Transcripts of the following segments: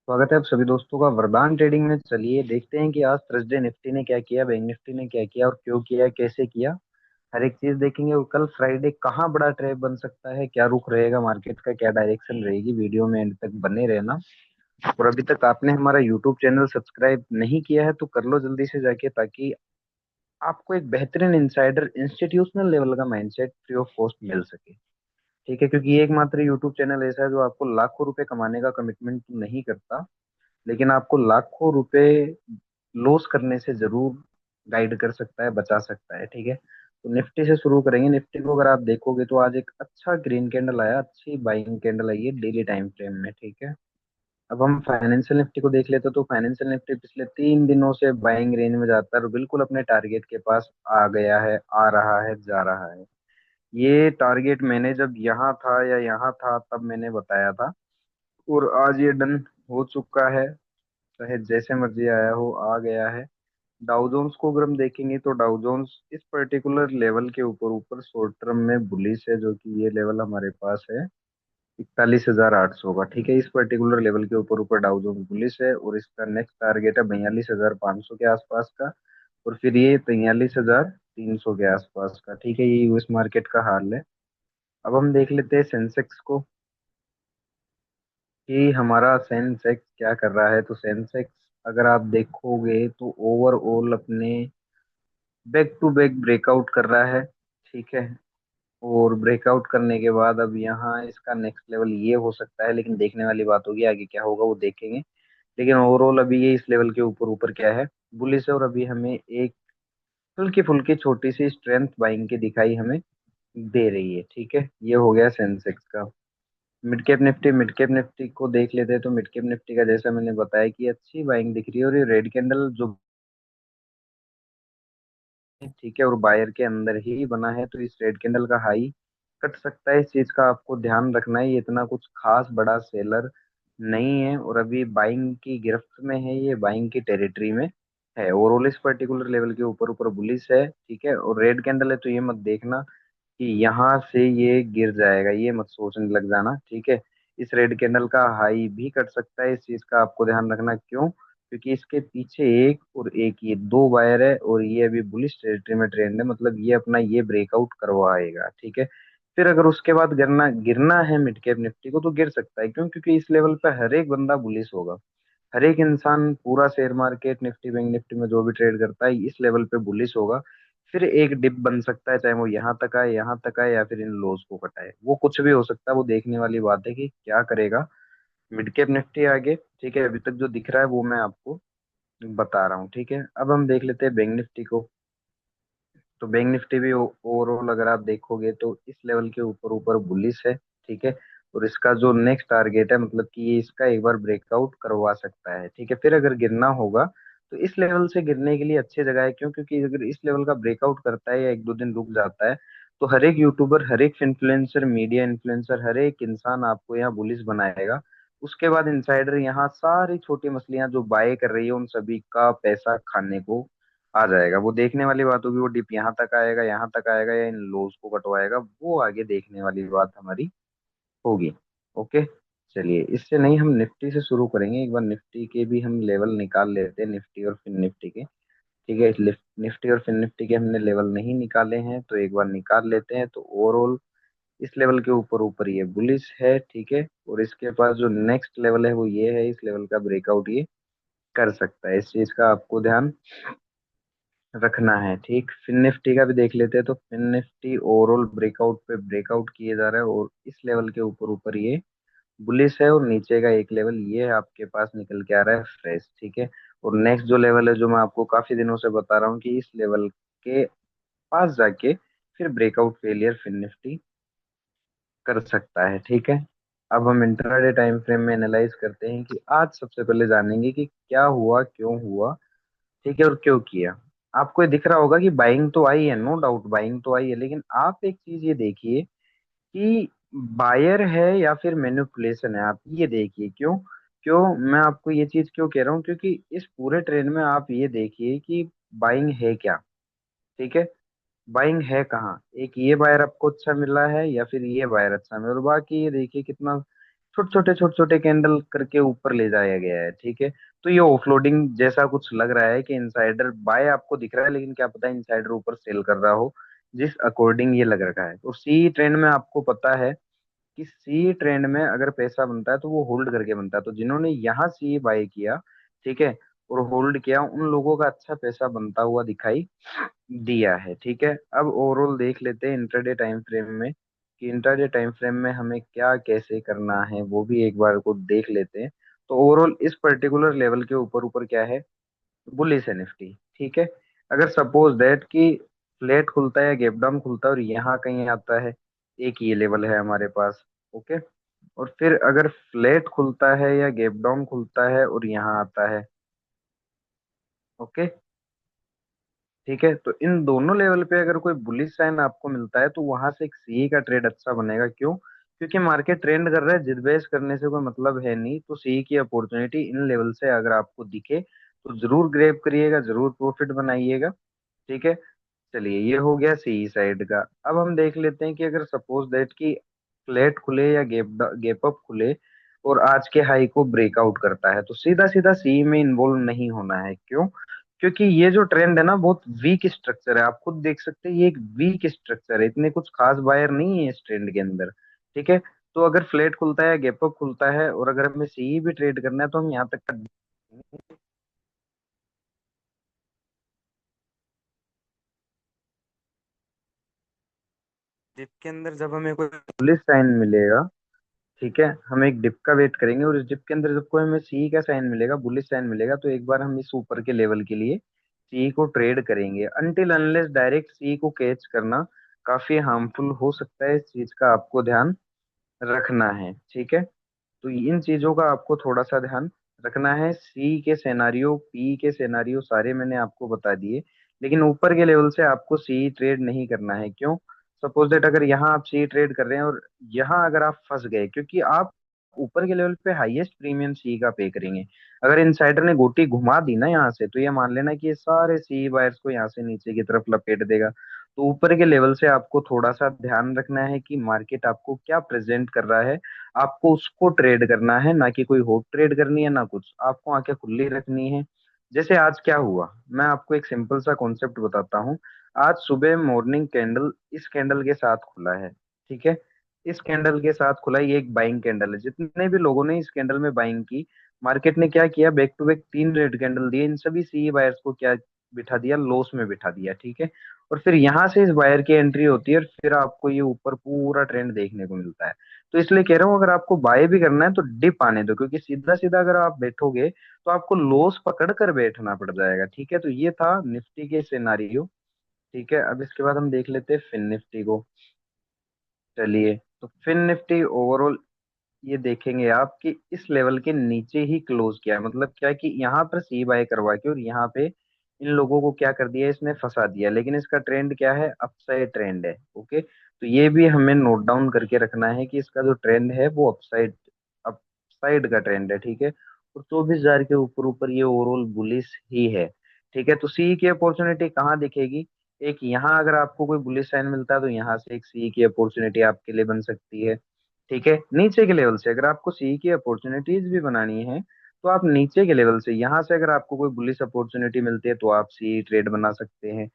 स्वागत है आप सभी दोस्तों का वरदान ट्रेडिंग में। चलिए देखते हैं कि आज थर्सडे निफ्टी ने क्या किया, बैंक निफ्टी ने क्या किया और क्यों किया, कैसे किया। हर एक चीज देखेंगे। और कल फ्राइडे कहाँ बड़ा ट्रेड बन सकता है, क्या रुख रहेगा मार्केट का, क्या डायरेक्शन रहेगी। वीडियो में एंड तक बने रहना। और अभी तक आपने हमारा यूट्यूब चैनल सब्सक्राइब नहीं किया है तो कर लो जल्दी से जाके, ताकि आपको एक बेहतरीन इंसाइडर इंस्टीट्यूशनल लेवल का माइंडसेट फ्री ऑफ कॉस्ट मिल सके। ठीक है, क्योंकि ये एकमात्र यूट्यूब चैनल ऐसा है जो आपको लाखों रुपए कमाने का कमिटमेंट नहीं करता, लेकिन आपको लाखों रुपए लॉस करने से जरूर गाइड कर सकता है, बचा सकता है। ठीक है, तो निफ्टी से शुरू करेंगे। निफ्टी को अगर आप देखोगे तो आज एक अच्छा ग्रीन कैंडल आया, अच्छी बाइंग कैंडल आई है डेली टाइम फ्रेम में। ठीक है, अब हम फाइनेंशियल निफ्टी को देख लेते हैं तो फाइनेंशियल निफ्टी पिछले 3 दिनों से बाइंग रेंज में जाता है और बिल्कुल अपने टारगेट के पास आ गया है, आ रहा है, जा रहा है। ये टारगेट मैंने जब यहाँ था या यहाँ था तब मैंने बताया था, और आज ये डन हो चुका है। चाहे जैसे मर्जी आया हो, आ गया है। डाउ जोन्स को अगर हम देखेंगे तो डाउ जोन्स इस पर्टिकुलर लेवल के ऊपर ऊपर शॉर्ट टर्म में बुलिश है, जो कि ये लेवल हमारे पास है 41,800 का। ठीक है, इस पर्टिकुलर लेवल के ऊपर ऊपर डाउ जोन्स बुलिश है और इसका नेक्स्ट टारगेट है 42,500 के आसपास का। और फिर ये 43,300 के आसपास का। ठीक है, ये यूएस मार्केट का हाल है। अब हम देख लेते हैं सेंसेक्स को कि हमारा सेंसेक्स क्या कर रहा है। तो सेंसेक्स अगर आप देखोगे तो ओवरऑल अपने बैक टू बैक ब्रेकआउट कर रहा है। ठीक है, और ब्रेकआउट करने के बाद अब यहाँ इसका नेक्स्ट लेवल ये हो सकता है, लेकिन देखने वाली बात होगी आगे क्या होगा वो देखेंगे। लेकिन ओवरऑल अभी ये इस लेवल के ऊपर ऊपर क्या है, बुलिश है। और अभी हमें एक हल्की फुल्की छोटी सी स्ट्रेंथ बाइंग की दिखाई हमें दे रही है। ठीक है, ये हो गया सेंसेक्स का। मिड कैप निफ्टी को देख लेते हैं तो मिड कैप निफ्टी का जैसा मैंने बताया कि अच्छी बाइंग दिख रही है, और ये रेड कैंडल जो, ठीक है, और बायर के अंदर ही बना है, तो इस रेड कैंडल का हाई कट सकता है। इस चीज का आपको ध्यान रखना है। ये इतना कुछ खास बड़ा सेलर नहीं है और अभी बाइंग की गिरफ्त में है, ये बाइंग की टेरिटरी में है। ओवरऑल इस पर्टिकुलर लेवल के ऊपर ऊपर बुलिश है। ठीक है, और रेड कैंडल है तो ये मत देखना कि यहाँ से ये गिर जाएगा, ये मत सोचने लग जाना। ठीक है, इस रेड कैंडल का हाई भी कट सकता है, इस चीज का आपको ध्यान रखना। क्यों? क्योंकि इसके पीछे एक और एक, ये दो वायर है और ये अभी बुलिश टेरिटरी में ट्रेंड है, मतलब ये अपना ये ब्रेकआउट करवाएगा। ठीक है, फिर अगर उसके बाद गिरना गिरना है मिड कैप निफ्टी को तो गिर सकता है। क्यों? क्योंकि इस लेवल पे हर एक बंदा बुलिश होगा। हर एक इंसान, पूरा share market Nifty bank Nifty में जो भी ट्रेड करता है इस लेवल पे बुलिश होगा। फिर एक डिप बन सकता है, चाहे वो यहाँ तक आए, यहाँ तक आए, या फिर इन लोज को घटाए, वो कुछ भी हो सकता है। वो देखने वाली बात है कि क्या करेगा मिड कैप निफ्टी आगे। ठीक है, अभी तक जो दिख रहा है वो मैं आपको बता रहा हूँ। ठीक है, अब हम देख लेते हैं बैंक निफ्टी को। तो बैंक निफ्टी भी ओवरऑल अगर आप देखोगे तो इस लेवल के ऊपर ऊपर बुलिश है। ठीक है, और इसका जो नेक्स्ट टारगेट है, मतलब कि ये इसका एक बार ब्रेकआउट करवा सकता है। ठीक है, फिर अगर गिरना होगा तो इस लेवल से गिरने के लिए अच्छी जगह है। क्यों? क्योंकि अगर इस लेवल का ब्रेकआउट करता है या एक दो दिन रुक जाता है तो हर एक यूट्यूबर, हर एक इन्फ्लुएंसर, मीडिया इन्फ्लुएंसर, हर एक इंसान आपको यहाँ बुलिश बनाएगा। उसके बाद इनसाइडर यहाँ सारी छोटी मछलियां जो बाय कर रही है उन सभी का पैसा खाने को आ जाएगा। वो देखने वाली बात होगी, वो डिप यहाँ तक आएगा, यहाँ तक आएगा, या इन लोज को कटवाएगा, वो आगे देखने वाली बात हमारी होगी। ओके, चलिए इससे नहीं, हम निफ्टी से शुरू करेंगे। एक बार निफ्टी के भी हम लेवल निकाल लेते हैं, निफ्टी और फिन निफ्टी के। ठीक है, निफ्टी और फिन निफ्टी के हमने लेवल नहीं निकाले हैं तो एक बार निकाल लेते हैं। तो ओवरऑल इस लेवल के ऊपर ऊपर ये बुलिश है। ठीक है, और इसके पास जो नेक्स्ट लेवल है वो ये है, इस लेवल का ब्रेकआउट ये कर सकता है। इस चीज का आपको ध्यान रखना है। ठीक, फिन निफ्टी का भी देख लेते हैं। तो फिन निफ्टी ओवरऑल ब्रेकआउट पे ब्रेकआउट किए जा रहा है और इस लेवल के ऊपर ऊपर ये बुलिश है, और नीचे का एक लेवल ये आपके पास निकल के आ रहा है फ्रेश। ठीक है, और नेक्स्ट जो लेवल है जो मैं आपको काफी दिनों से बता रहा हूँ कि इस लेवल के पास जाके फिर ब्रेकआउट फेलियर फिन निफ्टी कर सकता है। ठीक है, अब हम इंट्राडे टाइम फ्रेम में एनालाइज करते हैं कि आज सबसे पहले जानेंगे कि क्या हुआ, क्यों हुआ। ठीक है, और क्यों किया। आपको ये दिख रहा होगा कि बाइंग तो आई है, नो डाउट बाइंग तो आई है, लेकिन आप एक चीज ये देखिए कि बायर है या फिर मैनिपुलेशन है। आप ये देखिए। क्यों? क्यों मैं आपको ये चीज क्यों कह रहा हूँ? क्योंकि इस पूरे ट्रेंड में आप ये देखिए कि बाइंग है क्या। ठीक है, बाइंग है कहाँ? एक ये बायर आपको अच्छा मिला है या फिर ये बायर अच्छा मिला, और बाकी ये देखिए कितना छोटे छोटे कैंडल करके ऊपर ले जाया गया है, ठीक है। तो ये ऑफलोडिंग जैसा कुछ लग रहा है कि इनसाइडर बाय आपको दिख रहा है, लेकिन क्या पता इनसाइडर ऊपर सेल कर रहा हो, जिस अकॉर्डिंग ये लग रखा है। तो सी ट्रेंड में आपको पता है कि सी ट्रेंड में अगर पैसा बनता है तो वो होल्ड करके बनता है। तो जिन्होंने यहाँ सी बाय किया, ठीक है, और होल्ड किया, उन लोगों का अच्छा पैसा बनता हुआ दिखाई दिया है, ठीक है। अब ओवरऑल देख लेते हैं इंट्राडे टाइम फ्रेम में कि इंट्राडे टाइम फ्रेम में हमें क्या कैसे करना है, वो भी एक बार को देख लेते हैं। तो ओवरऑल इस पर्टिकुलर लेवल के ऊपर ऊपर क्या है, बुलिश है निफ्टी, ठीक है। अगर सपोज दैट कि फ्लैट खुलता है या गैप डाउन खुलता है और यहाँ कहीं आता है, एक ये लेवल है हमारे पास, ओके। और फिर अगर फ्लैट खुलता है या गैप डाउन खुलता है और यहाँ आता है, ओके, ठीक है। तो इन दोनों लेवल पे अगर कोई बुलिश साइन आपको मिलता है तो वहां से एक सीई का ट्रेड अच्छा बनेगा। क्यों? क्योंकि मार्केट ट्रेंड कर रहा है, जिद बहस करने से कोई मतलब है नहीं। तो सीई की अपॉर्चुनिटी इन लेवल से अगर आपको दिखे तो जरूर ग्रैब करिएगा, जरूर प्रॉफिट बनाइएगा, ठीक है। चलिए, ये हो गया सी साइड का। अब हम देख लेते हैं कि अगर सपोज दैट कि फ्लैट खुले या गैप अप खुले और आज के हाई को ब्रेकआउट करता है, तो सीधा सीधा सी में इन्वॉल्व नहीं होना है। क्यों? क्योंकि ये जो ट्रेंड है ना, बहुत वीक स्ट्रक्चर है। आप खुद देख सकते हैं, ये एक वीक स्ट्रक्चर है, इतने कुछ खास बायर नहीं है इस ट्रेंड के अंदर, ठीक है। तो अगर फ्लैट खुलता है, गैप अप खुलता है, और अगर हमें सी भी ट्रेड करना है तो हम यहाँ तक का डिप के अंदर जब हमें कोई बुलिश साइन मिलेगा, ठीक है, हम एक डिप का वेट करेंगे, और इस डिप के अंदर जब कोई हमें सी का साइन मिलेगा, बुलिश साइन मिलेगा, तो एक बार हम इस ऊपर के लेवल के लिए सी को ट्रेड करेंगे। अनटिल अनलेस डायरेक्ट सी को कैच करना काफी हार्मफुल हो सकता है, इस चीज का आपको ध्यान रखना है, ठीक है। तो इन चीजों का आपको थोड़ा सा ध्यान रखना है। सी के सेनारियो, पी के सेनारियो सारे मैंने आपको बता दिए, लेकिन ऊपर के लेवल से आपको सी ट्रेड नहीं करना है। क्यों? सपोज दैट अगर यहाँ आप सी ट्रेड कर रहे हैं और यहाँ अगर आप फंस गए, क्योंकि आप ऊपर के लेवल पे हाईएस्ट प्रीमियम सी का पे करेंगे। अगर इनसाइडर ने गोटी घुमा दी ना यहाँ से, तो ये मान लेना कि ये सारे सी बायर्स को यहाँ से नीचे की तरफ लपेट देगा। तो ऊपर के लेवल से आपको थोड़ा सा ध्यान रखना है कि मार्केट आपको क्या प्रेजेंट कर रहा है, आपको उसको ट्रेड करना है, ना कि कोई होप ट्रेड करनी है, ना कुछ। आपको आंखें खुली रखनी है। जैसे आज क्या हुआ, मैं आपको एक सिंपल सा कॉन्सेप्ट बताता हूँ। आज सुबह मॉर्निंग कैंडल इस कैंडल के साथ खुला है, ठीक है। इस कैंडल के साथ खुला, ये एक बाइंग कैंडल है। जितने भी लोगों ने इस कैंडल में बाइंग की, मार्केट ने क्या किया, बैक टू बैक तीन रेड कैंडल दिए, इन सभी सी बायर्स को क्या बिठा दिया, लॉस में बिठा दिया, ठीक है। और फिर यहाँ से इस बायर की एंट्री होती है और फिर आपको ये ऊपर पूरा ट्रेंड देखने को मिलता है। तो इसलिए कह रहा हूँ, अगर आपको बाय भी करना है तो डिप आने दो, क्योंकि सीधा सीधा अगर आप बैठोगे तो आपको लॉस पकड़ कर बैठना पड़ जाएगा, ठीक है। तो ये था निफ्टी के सिनारियो, ठीक है। अब इसके बाद हम देख लेते हैं फिन निफ्टी को। चलिए, तो फिन निफ्टी ओवरऑल ये देखेंगे आप कि इस लेवल के नीचे ही क्लोज किया है। मतलब क्या कि यहाँ पर सी बाय करवा के और यहाँ पे इन लोगों को क्या कर दिया, इसने फंसा दिया। लेकिन इसका ट्रेंड क्या है, अपसाइड ट्रेंड है, ओके। तो ये भी हमें नोट डाउन करके रखना है कि इसका जो ट्रेंड है वो अपसाइड अपसाइड का ट्रेंड है, ठीक है। और 24,000 के ऊपर ऊपर ये ओवरऑल बुलिश ही है, ठीक है। तो सी की अपॉर्चुनिटी कहाँ दिखेगी, एक यहाँ अगर आपको कोई बुलिश साइन मिलता है तो यहाँ से एक सी की अपॉर्चुनिटी आपके लिए बन सकती है, ठीक है। नीचे के लेवल से अगर आपको सी की अपॉर्चुनिटीज भी बनानी है तो आप नीचे के लेवल से यहाँ से अगर आपको कोई बुलिश अपॉर्चुनिटी मिलती है तो आप सी ट्रेड बना सकते हैं,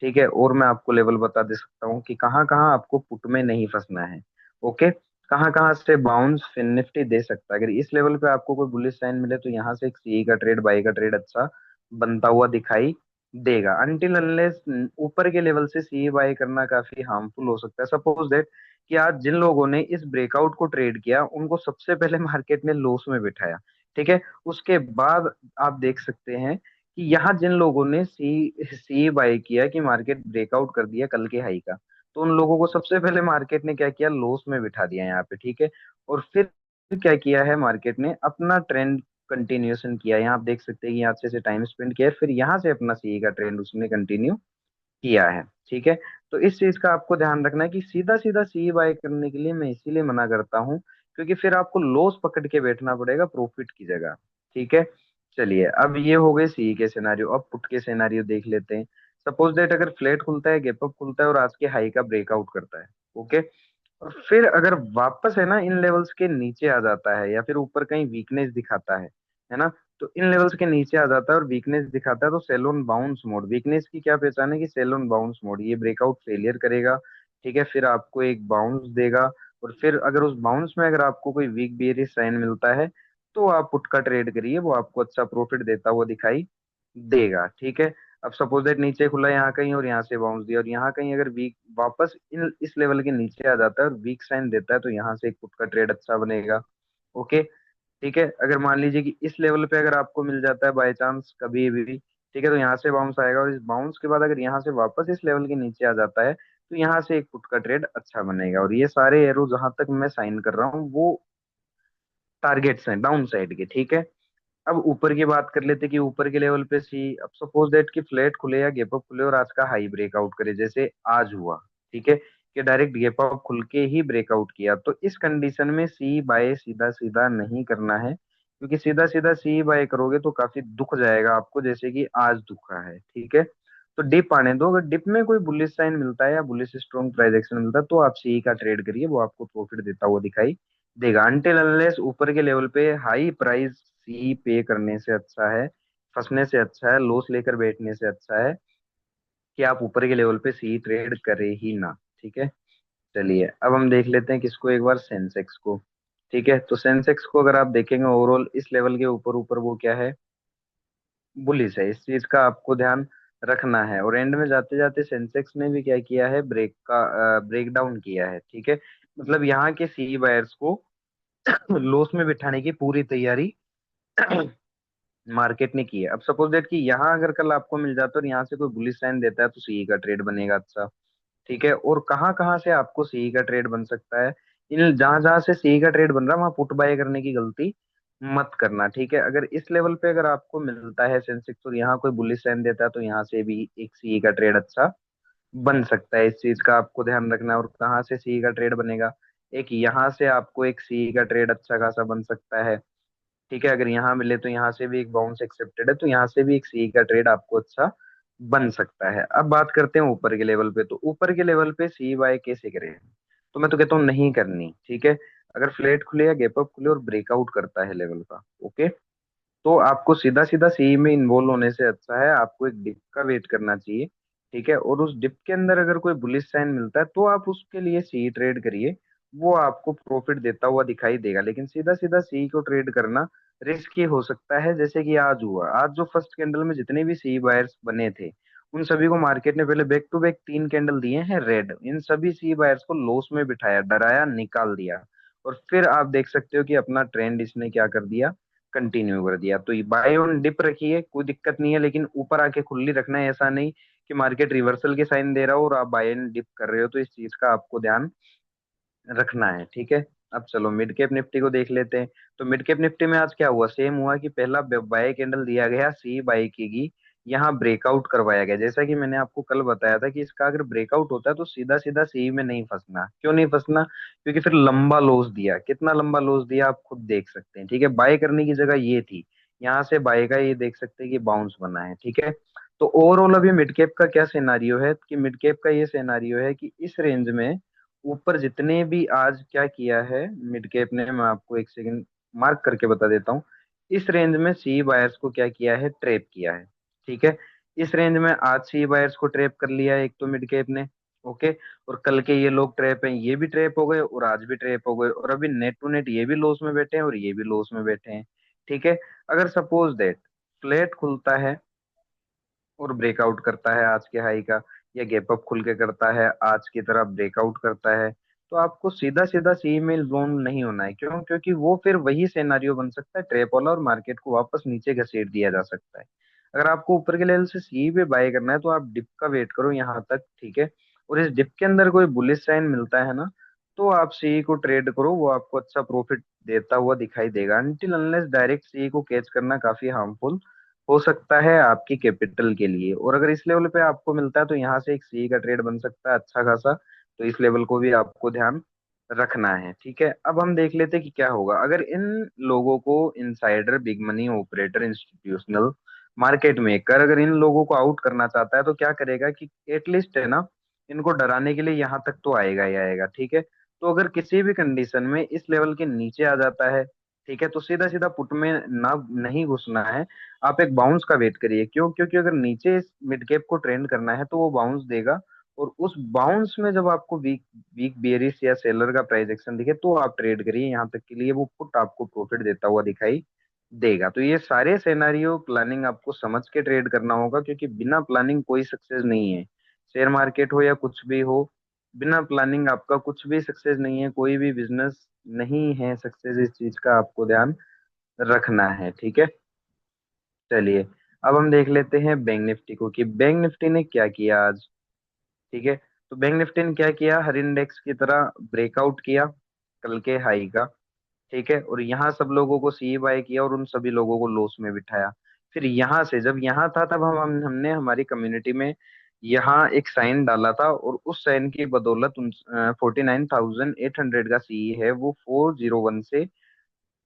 ठीक है। और मैं आपको लेवल बता दे सकता हूँ कि कहाँ कहाँ आपको पुट में नहीं फंसना है, ओके। कहाँ कहाँ से बाउंस फिन निफ्टी दे सकता है। अगर इस लेवल पे आपको कोई बुलिश साइन मिले तो यहाँ से एक सी का ट्रेड, बाई का ट्रेड अच्छा बनता हुआ दिखाई देगा। अनटिल अनलेस ऊपर के लेवल से सी बाय करना काफी हार्मफुल हो सकता है। सपोज दैट कि आज जिन लोगों ने इस ब्रेकआउट को ट्रेड किया, उनको सबसे पहले मार्केट ने लॉस में बिठाया, ठीक है। उसके बाद आप देख सकते हैं कि यहाँ जिन लोगों ने सी सी बाय किया कि मार्केट ब्रेकआउट कर दिया कल के हाई का, तो उन लोगों को सबसे पहले मार्केट ने क्या किया, लॉस में बिठा दिया यहाँ पे, ठीक है। और फिर क्या किया है, मार्केट ने अपना ट्रेंड कंटिन्यूएशन किया। यहाँ आप देख सकते हैं कि यहाँ अच्छे से टाइम स्पेंड किया है, फिर यहाँ से अपना सी का ट्रेंड उसने कंटिन्यू किया है, ठीक है। तो इस चीज का आपको ध्यान रखना है कि सीधा सीधा सी बाय करने के लिए मैं इसीलिए मना करता हूँ, क्योंकि फिर आपको लॉस पकड़ के बैठना पड़ेगा प्रॉफिट की जगह, ठीक है। चलिए, अब ये हो गए सी के सिनारियो। अब पुट के सिनारियो देख लेते हैं। सपोज दैट अगर फ्लैट खुलता है, गैप अप खुलता है और आज के हाई का ब्रेकआउट करता है, ओके। और फिर अगर वापस है ना इन लेवल्स के नीचे आ जाता है या फिर ऊपर कहीं वीकनेस दिखाता है ना, तो इन लेवल्स के नीचे आ जाता है और वीकनेस दिखाता है, तो sell on bounce mode, weakness की क्या पहचान है कि सेल ऑन बाउंस मोड, ये ब्रेकआउट फेलियर करेगा। ठीक है, फिर आपको एक बाउंस देगा, और फिर अगर उस बाउंस में अगर आपको कोई वीक बियरिश साइन मिलता है तो आप पुट का ट्रेड करिए, वो आपको अच्छा प्रॉफिट देता हुआ दिखाई देगा। ठीक है, अब सपोज दैट नीचे खुला यहाँ कहीं और यहाँ से बाउंस दिया, और यहाँ कहीं अगर वीक वापस इन इस लेवल के नीचे आ जाता है और वीक साइन देता है, तो यहाँ से एक पुट का ट्रेड अच्छा बनेगा। ओके। ठीक है, अगर मान लीजिए कि इस लेवल पे अगर आपको मिल जाता है बाय चांस कभी भी, ठीक है, तो यहाँ से बाउंस आएगा, और इस बाउंस के बाद अगर यहाँ से वापस इस लेवल के नीचे आ जाता है तो यहाँ से एक पुट का ट्रेड अच्छा बनेगा। और ये सारे एरो जहां तक मैं साइन कर रहा हूँ वो टारगेट्स हैं डाउन साइड के। ठीक है, अब ऊपर की बात कर लेते कि ऊपर के लेवल पे सी, अब सपोज दैट कि फ्लैट खुले या गैप अप खुले और आज का हाई ब्रेकआउट करे जैसे आज हुआ। ठीक है, कि डायरेक्ट गैप अप खुल के ही ब्रेकआउट किया, तो इस कंडीशन में सी बाय सीधा सीधा नहीं करना है, क्योंकि सीधा सीधा सी बाय करोगे तो काफी दुख जाएगा आपको, जैसे कि आज दुखा है। ठीक है, तो डिप आने दो, अगर डिप में कोई बुलिश साइन मिलता है या बुलिश स्ट्रॉन्ग प्राइस एक्शन मिलता है तो आप सी का ट्रेड करिए, वो आपको प्रॉफिट देता हुआ दिखाई देगा। अनटिल अनलेस ऊपर के लेवल पे हाई प्राइस सी पे करने से अच्छा है, फंसने से अच्छा है, लॉस लेकर बैठने से अच्छा है कि आप ऊपर के लेवल पे सी ट्रेड करें ही ना। ठीक है, चलिए अब हम देख लेते हैं किसको, एक बार सेंसेक्स को। ठीक है, तो सेंसेक्स को अगर आप देखेंगे ओवरऑल इस लेवल के ऊपर ऊपर वो क्या है, बुलिश है, इस चीज का आपको ध्यान रखना है। और एंड में जाते जाते सेंसेक्स ने भी क्या किया है, ब्रेक डाउन किया है। ठीक है, मतलब यहाँ के सी बायर्स को लॉस में बिठाने की पूरी तैयारी मार्केट ने की है। अब सपोज दैट कि यहाँ अगर कल आपको मिल जाता है और यहाँ से कोई बुलिश साइन देता है तो सी का ट्रेड बनेगा अच्छा। ठीक है, और कहाँ कहाँ से आपको सी का ट्रेड बन सकता है, इन जहां जहां से सी का ट्रेड बन रहा है वहां पुट बाय करने की गलती मत करना। ठीक है, अगर इस लेवल पे अगर आपको मिलता है सेंसेक्स और यहाँ कोई बुलिश साइन देता है तो यहाँ से भी एक सी का ट्रेड अच्छा बन सकता है, इस चीज का आपको ध्यान रखना है। और कहाँ से सी का ट्रेड बनेगा, एक यहाँ से आपको एक सी का ट्रेड अच्छा खासा बन सकता है। ठीक है, अगर यहाँ मिले तो यहाँ से भी एक बाउंस एक्सेप्टेड है, तो यहाँ से भी एक सी का ट्रेड आपको अच्छा बन सकता है। अब बात करते हैं ऊपर के लेवल पे, तो ऊपर के लेवल पे सी बाय कैसे करें, तो मैं तो कहता हूँ नहीं करनी। ठीक है, अगर फ्लैट खुले या गैप अप खुले और ब्रेकआउट करता है लेवल का, ओके, तो आपको सीधा सीधा सी में इन्वॉल्व होने से अच्छा है आपको एक डिप का वेट करना चाहिए। ठीक है, और उस डिप के अंदर अगर कोई बुलिश साइन मिलता है तो आप उसके लिए सी ट्रेड करिए, वो आपको प्रॉफिट देता हुआ दिखाई देगा। लेकिन सीधा सीधा सी को ट्रेड करना रिस्की हो सकता है, जैसे कि आज हुआ, आज जो फर्स्ट कैंडल में जितने भी सी बायर्स बने थे उन सभी को मार्केट ने पहले बैक टू बैक 3 कैंडल दिए हैं रेड, इन सभी सी बायर्स को लॉस में बिठाया, डराया, निकाल दिया, और फिर आप देख सकते हो कि अपना ट्रेंड इसने क्या कर दिया, कंटिन्यू कर दिया। तो ये बाय ऑन डिप रखिए, कोई दिक्कत नहीं है, लेकिन ऊपर आके खुली रखना है, ऐसा नहीं कि मार्केट रिवर्सल के साइन दे रहा हो और आप बाय एंड डिप कर रहे हो, तो इस चीज का आपको ध्यान रखना है। ठीक है, अब चलो मिड कैप निफ्टी को देख लेते हैं। तो मिड कैप निफ्टी में आज क्या हुआ, सेम हुआ कि पहला बाय कैंडल दिया गया, सी बाय की गई, यहाँ ब्रेकआउट करवाया गया, जैसा कि मैंने आपको कल बताया था कि इसका अगर ब्रेकआउट होता है तो सीधा सीधा सी में नहीं फंसना। क्यों नहीं फंसना, क्योंकि फिर लंबा लॉस दिया, कितना लंबा लॉस दिया आप खुद देख सकते हैं। ठीक है, बाय करने की जगह ये थी, यहाँ से बाय का ये देख सकते हैं कि बाउंस बना है। ठीक है, तो ओवरऑल अभी मिड कैप का क्या सिनेरियो है, कि मिड कैप का ये सिनेरियो है कि इस रेंज में ऊपर जितने भी आज क्या किया है मिड कैप ने, मैं आपको एक सेकंड मार्क करके बता देता हूँ, इस रेंज में सी बायर्स को क्या किया है, ट्रैप किया है। ठीक है, इस रेंज में आज सी बायर्स को ट्रैप कर लिया है एक तो मिड कैप ने, ओके, और कल के ये लोग ट्रैप हैं, ये भी ट्रैप हो गए और आज भी ट्रैप हो गए, और अभी नेट टू नेट ये भी लॉस में बैठे हैं और ये भी लॉस में बैठे हैं। ठीक है, अगर सपोज दैट फ्लैट खुलता है और ब्रेकआउट करता है आज के हाई का, या गैप अप खुल के करता है आज की तरह ब्रेकआउट करता है, तो आपको सीधा सीधा सी में लोन नहीं होना है। क्यों, क्योंकि वो फिर वही सिनेरियो बन सकता है ट्रैप वाला, और मार्केट को वापस नीचे घसीट दिया जा सकता है। अगर आपको ऊपर के लेवल से सी पे बाय करना है तो आप डिप का वेट करो यहाँ तक। ठीक है, और इस डिप के अंदर कोई बुलिश साइन मिलता है ना, तो आप सी को ट्रेड करो, वो आपको अच्छा प्रॉफिट देता हुआ दिखाई देगा। अनटिल अनलेस डायरेक्ट सी को कैच करना काफी हार्मफुल हो सकता है आपकी कैपिटल के लिए। और अगर इस लेवल पे आपको मिलता है तो यहाँ से एक सी का ट्रेड बन सकता है अच्छा खासा, तो इस लेवल को भी आपको ध्यान रखना है। ठीक है, अब हम देख लेते हैं कि क्या होगा अगर इन लोगों को, insider, big money operator, institutional market maker, अगर इन लोगों को आउट करना चाहता है तो क्या करेगा कि एटलीस्ट है ना, इनको डराने के लिए यहाँ तक तो आएगा ही आएगा। ठीक है, तो अगर किसी भी कंडीशन में इस लेवल के नीचे आ जाता है, ठीक है, तो सीधा सीधा पुट में ना नहीं घुसना है। आप एक बाउंस का वेट करिए। क्यों? क्योंकि अगर नीचे इस मिड कैप को ट्रेंड करना है तो वो बाउंस देगा, और उस बाउंस में जब आपको वीक वीक बेयरिश या सेलर का प्राइस एक्शन दिखे तो आप ट्रेड करिए। यहाँ तक के लिए वो पुट आपको प्रॉफिट देता हुआ दिखाई देगा। तो ये सारे सेनारियो प्लानिंग आपको समझ के ट्रेड करना होगा, क्योंकि बिना प्लानिंग कोई सक्सेस नहीं है। शेयर मार्केट हो या कुछ भी हो, बिना प्लानिंग आपका कुछ भी सक्सेस नहीं है, कोई भी बिजनेस नहीं है सक्सेस। इस चीज का आपको ध्यान रखना है, ठीक है। चलिए, अब हम देख लेते हैं बैंक निफ्टी को कि बैंक निफ्टी ने क्या किया आज। ठीक है, तो बैंक निफ्टी ने क्या किया, हर इंडेक्स की तरह ब्रेकआउट किया कल के हाई का। ठीक है, और यहाँ सब लोगों को सी बाय किया और उन सभी लोगों को लॉस में बिठाया। फिर यहाँ से जब यहाँ था तब हमने हमारी कम्युनिटी में यहाँ एक साइन डाला था, और उस साइन की बदौलत उन 49,800 का सी है वो 401 से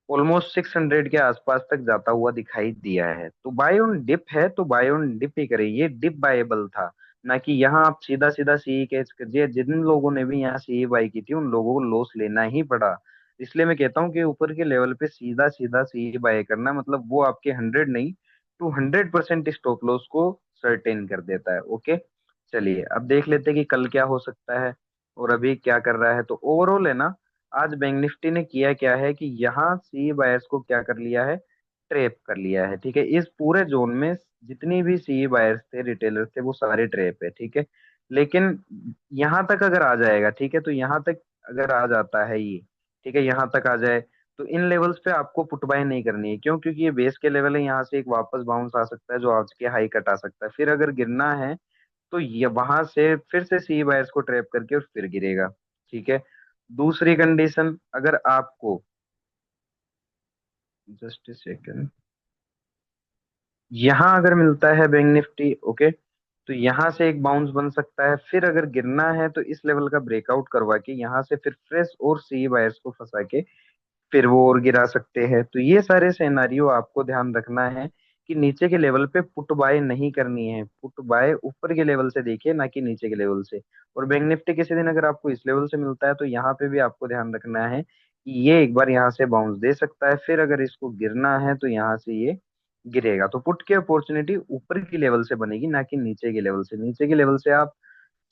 ऑलमोस्ट 600 के आसपास तक जाता हुआ दिखाई दिया है। तो बाय ऑन डिप है तो बाय ऑन डिप ही करें, ये डिप बायबल था, ना कि यहाँ आप सीधा सीधा सी कैच करिए। जिन लोगों ने भी यहाँ सी बाई की थी उन लोगों को लॉस लेना ही पड़ा। इसलिए मैं कहता हूँ कि ऊपर के लेवल पे सीधा सीधा सी बाय करना मतलब वो आपके 100 नहीं, 200% स्टॉप लॉस को सर्टेन कर देता है। ओके, चलिए अब देख लेते हैं कि कल क्या हो सकता है और अभी क्या कर रहा है। तो ओवरऑल है ना, आज बैंक निफ्टी ने किया क्या है कि यहाँ सी बायर्स को क्या कर लिया है, ट्रैप कर लिया है। ठीक है, इस पूरे जोन में जितनी भी सी बायर्स थे, रिटेलर थे, वो सारे ट्रैप है। ठीक है, लेकिन यहाँ तक अगर आ जाएगा, ठीक है, तो यहाँ तक अगर आ जाता है ये, ठीक है, यहाँ तक आ जाए तो इन लेवल्स पे आपको पुट बाय नहीं करनी है। क्यों? क्योंकि ये बेस के लेवल है, यहाँ से एक वापस बाउंस आ सकता है जो आज के हाई कटा सकता है। फिर अगर गिरना है तो ये वहां से फिर से सी बायर्स को ट्रैप करके और फिर गिरेगा। ठीक है, दूसरी कंडीशन, अगर आपको, जस्ट सेकंड, यहाँ अगर मिलता है बैंक निफ्टी, ओके, तो यहाँ से एक बाउंस बन सकता है। फिर अगर गिरना है तो इस लेवल का ब्रेकआउट करवा के यहाँ से फिर फ्रेश और सी बायर्स को फंसा के फिर वो और गिरा सकते हैं। तो ये सारे सिनेरियो आपको ध्यान रखना है कि नीचे के लेवल पे पुट बाय नहीं करनी है। पुट बाय ऊपर के लेवल से देखिए, ना कि नीचे के लेवल से। और बैंक निफ्टी किसी दिन अगर आपको इस लेवल से मिलता है तो यहाँ पे भी आपको ध्यान रखना है कि ये एक बार यहाँ से बाउंस दे सकता है। फिर अगर इसको गिरना है तो यहाँ से ये गिरेगा। तो पुट की अपॉर्चुनिटी ऊपर की लेवल से बनेगी, ना कि नीचे के लेवल से। नीचे के लेवल से आप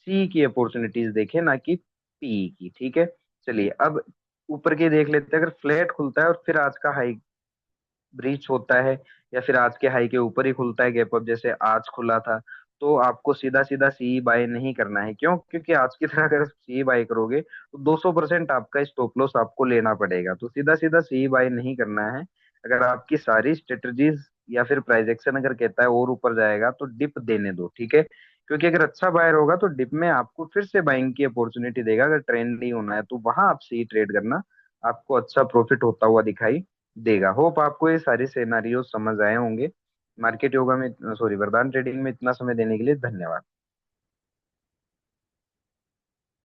सी की अपॉर्चुनिटीज देखें, ना कि पी की। ठीक है, चलिए अब ऊपर के देख लेते हैं। अगर फ्लैट खुलता है और फिर आज का हाई ब्रीच होता है, या फिर आज के हाई के ऊपर ही खुलता है गैप अप जैसे आज खुला था, तो आपको सीधा सीधा सी बाय नहीं करना है। क्यों? क्योंकि आज की तरह अगर सी बाय करोगे तो 200% आपका स्टॉप लॉस आपको लेना पड़ेगा। तो सीधा सीधा सी बाय नहीं करना है। अगर आपकी सारी स्ट्रेटजीज या फिर प्राइस एक्शन अगर कहता है और ऊपर जाएगा तो डिप देने दो। ठीक है, क्योंकि अगर अच्छा बायर होगा तो डिप में आपको फिर से बाइंग की अपॉर्चुनिटी देगा। अगर ट्रेंड नहीं होना है तो वहां आप सी ट्रेड करना, आपको अच्छा प्रॉफिट होता हुआ दिखाई देगा। होप आपको ये सारी सिनेरियो समझ आए होंगे। मार्केट योगा में, सॉरी, वरदान ट्रेडिंग में इतना समय देने के लिए धन्यवाद।